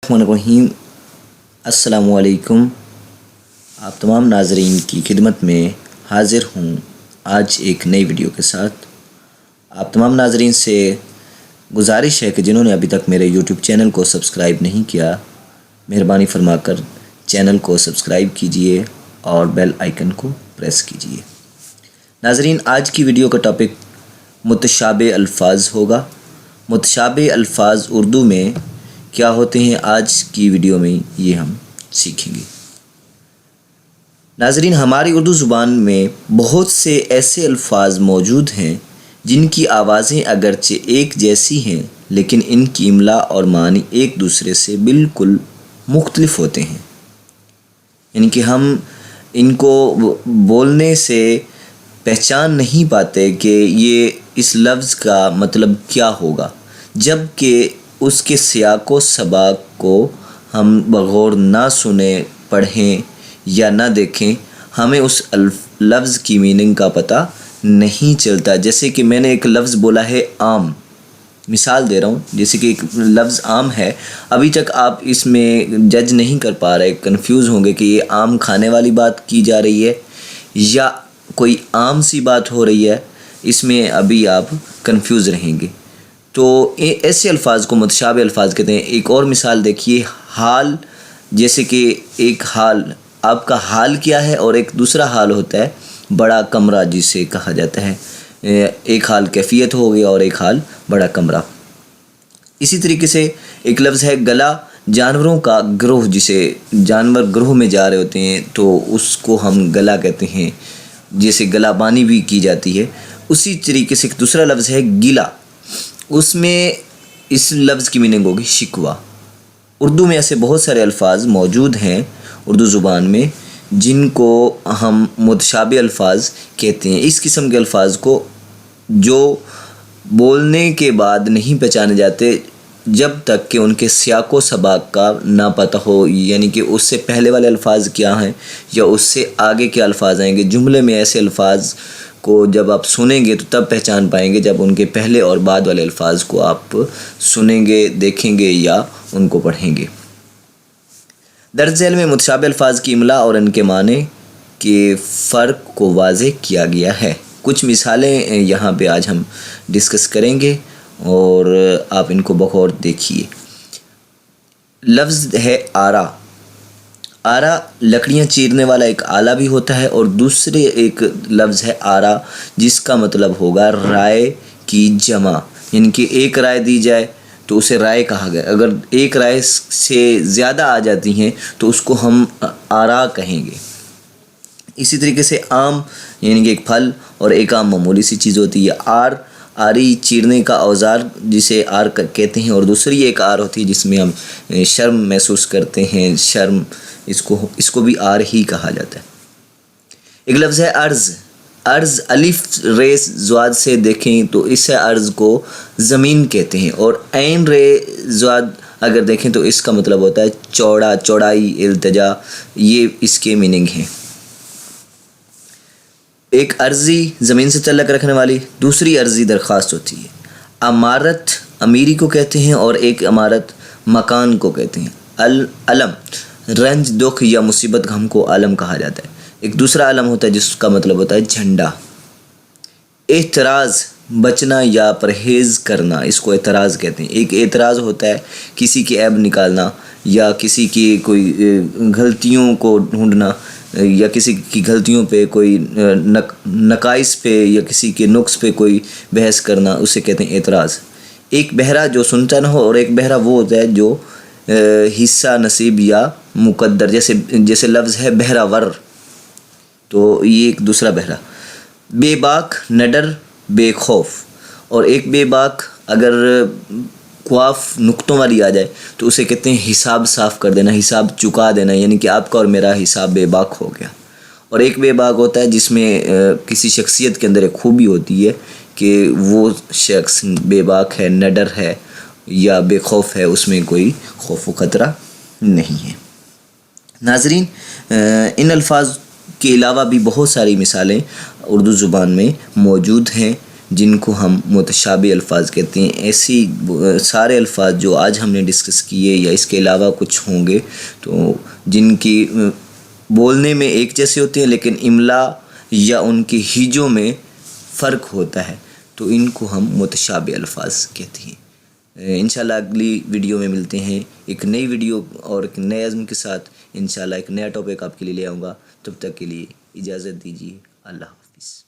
रहीम अस्सलामुअलैकुम। आप तमाम नाज़रीन की खिदमत में हाज़िर हूँ आज एक नई वीडियो के साथ। आप तमाम नाज़रीन से गुजारिश है कि जिन्होंने अभी तक मेरे YouTube चैनल को सब्सक्राइब नहीं किया, मेहरबानी फरमाकर चैनल को सब्सक्राइब कीजिए और बेल आइकन को प्रेस कीजिए। नाज़रीन, आज की वीडियो का टॉपिक मुतशाबे अल्फाज होगा। मुतशाबे अल्फाज उर्दू में क्या होते हैं, आज की वीडियो में ये हम सीखेंगे। नाज़रीन, हमारी उर्दू ज़ुबान में बहुत से ऐसे अल्फाज मौजूद हैं जिनकी आवाज़ें अगरचे एक जैसी हैं, लेकिन इनकी इमला और मानी एक दूसरे से बिल्कुल मुख्तलिफ होते हैं। यानी कि हम इनको बोलने से पहचान नहीं पाते कि ये इस लफ्ज़ का मतलब क्या होगा, जबकि उसके सियाक़ व सबाक़ को हम बग़ौर ना सुने, पढ़ें या ना देखें, हमें उस लफ्ज़ की मीनिंग का पता नहीं चलता। जैसे कि मैंने एक लफ्ज़ बोला है आम, मिसाल दे रहा हूँ, जैसे कि एक लफ्ज़ आम है, अभी तक आप इसमें जज नहीं कर पा रहे, कंफ्यूज होंगे कि ये आम खाने वाली बात की जा रही है या कोई आम सी बात हो रही है, इसमें अभी आप कंफ्यूज रहेंगे। तो ऐसे अल्फाज को मुतशाबे अल्फाज कहते हैं। एक और मिसाल देखिए, हाल, जैसे कि एक हाल, आपका हाल क्या है, और एक दूसरा हाल होता है बड़ा कमरा जिसे कहा जाता है। एक हाल कैफियत हो गया और एक हाल बड़ा कमरा। इसी तरीके से एक लफ्ज़ है गला, जानवरों का ग्रोह, जिसे जानवर ग्रोह में जा रहे होते हैं तो उसको हम गला कहते हैं, जैसे गलाबानी भी की जाती है। उसी तरीके से एक दूसरा लफ्ज़ है गिला, उसमें इस लफ्ज़ की मीनिंग होगी शिकवा। उर्दू में ऐसे बहुत सारे अल्फाज मौजूद हैं उर्दू ज़ुबान में जिनको हम मुतशाबे अल्फाज कहते हैं। इस किस्म के अल्फाज को जो बोलने के बाद नहीं पहचाने जाते जब तक कि उनके सियाक़ व सबाक़ का ना पता हो, यानी कि उससे पहले वाले अल्फाज क्या हैं या उससे आगे के अल्फाज आएंगे। जुमले में ऐसे अल्फाज को जब आप सुनेंगे तो तब पहचान पाएंगे जब उनके पहले और बाद वाले अल्फाज को आप सुनेंगे, देखेंगे या उनको पढ़ेंगे। दर्ज झेल में मुतशाबे अल्फाज की इमला और इनके माने के फ़र्क को वाज़ेह किया गया है। कुछ मिसालें यहाँ पे आज हम डिस्कस करेंगे और आप इनको बगौर देखिए। लफ्ज़ है आरा। आरा लकड़ियाँ चीरने वाला एक आला भी होता है, और दूसरे एक लफ्ज़ है आरा जिसका मतलब होगा राय की जमा, यानी कि एक राय दी जाए तो उसे राय कहा गया। अगर एक राय से ज़्यादा आ जाती हैं तो उसको हम आरा कहेंगे। इसी तरीके से आम, यानी कि एक फल, और एक आम मामूली सी चीज़ होती है। आर, आरी चीरने का औज़ार जिसे आर कहते हैं, और दूसरी एक आर होती है जिसमें हम शर्म महसूस करते हैं, शर्म, इसको भी आर ही कहा जाता है। एक लफ्ज़ है अर्ज़। अर्ज़ अलिफ रेस ज़्वाद से देखें तो इस अर्ज़ को ज़मीन कहते हैं, और ऐन रे ज़्वाद अगर देखें तो इसका मतलब होता है चौड़ा, चौड़ाई, इल्तिजा, ये इसके मीनिंग हैं। एक अर्ज़ी ज़मीन से तल्लक रखने वाली, दूसरी अर्ज़ी दरख्वास्त होती है। अमारत अमीरी को कहते हैं और एक अमारत मकान को कहते हैं। अलम, रंज, दुख या मुसीबत, गम को आलम कहा जाता है। एक दूसरा आलम होता है जिसका मतलब होता है झंडा। एतराज़, बचना या परहेज़ करना, इसको एतराज़ कहते हैं। एक एतराज़ होता है किसी की ऐब निकालना या किसी की कोई गलतियों को ढूंढना या किसी की गलतियों पे कोई नकाइस पे या किसी के नुक्स पे कोई बहस करना, उसे कहते हैं एतराज़। एक बहरा जो सुनता ना हो, और एक बहरा वो होता है जो हिस्सा, नसीब या मुकद्दर, जैसे लफ्ज़ है बहरावर, तो ये एक दूसरा बहरा। बेबाक, नडर, बेखौफ, और एक बेबाक अगर क्वाफ नुक्तों वाली आ जाए तो उसे कहते हैं हिसाब साफ़ कर देना, हिसाब चुका देना, यानी कि आपका और मेरा हिसाब बेबाक हो गया। और एक बेबाक होता है जिसमें किसी शख्सियत के अंदर एक खूबी होती है कि वो शख्स बेबाक है, नडर है या बेखौफ है, उसमें कोई खौफ व ख़तरा नहीं है। नाज़रीन, इन अल्फाज के अलावा भी बहुत सारी मिसालें उर्दू ज़ुबान में मौजूद हैं جن کو ہم متشابہ الفاظ کہتے ہیں۔ ایسی سارے الفاظ جو آج ہم نے ڈسکس کیے یا اس کے علاوہ کچھ ہوں گے تو جن کی بولنے میں ایک جیسے ہوتے ہیں لیکن املا یا ان کے ہیجوں میں فرق ہوتا ہے، تو ان کو ہم متشابہ الفاظ کہتے ہیں۔ انشاءاللہ اگلی ویڈیو میں ملتے ہیں ایک نئی ویڈیو اور ایک نئے عزم کے ساتھ۔ انشاءاللہ ایک نیا ٹاپک آپ کے لیے لے آؤں گا، تب تک کے لیے اجازت دیجیے، اللہ حافظ۔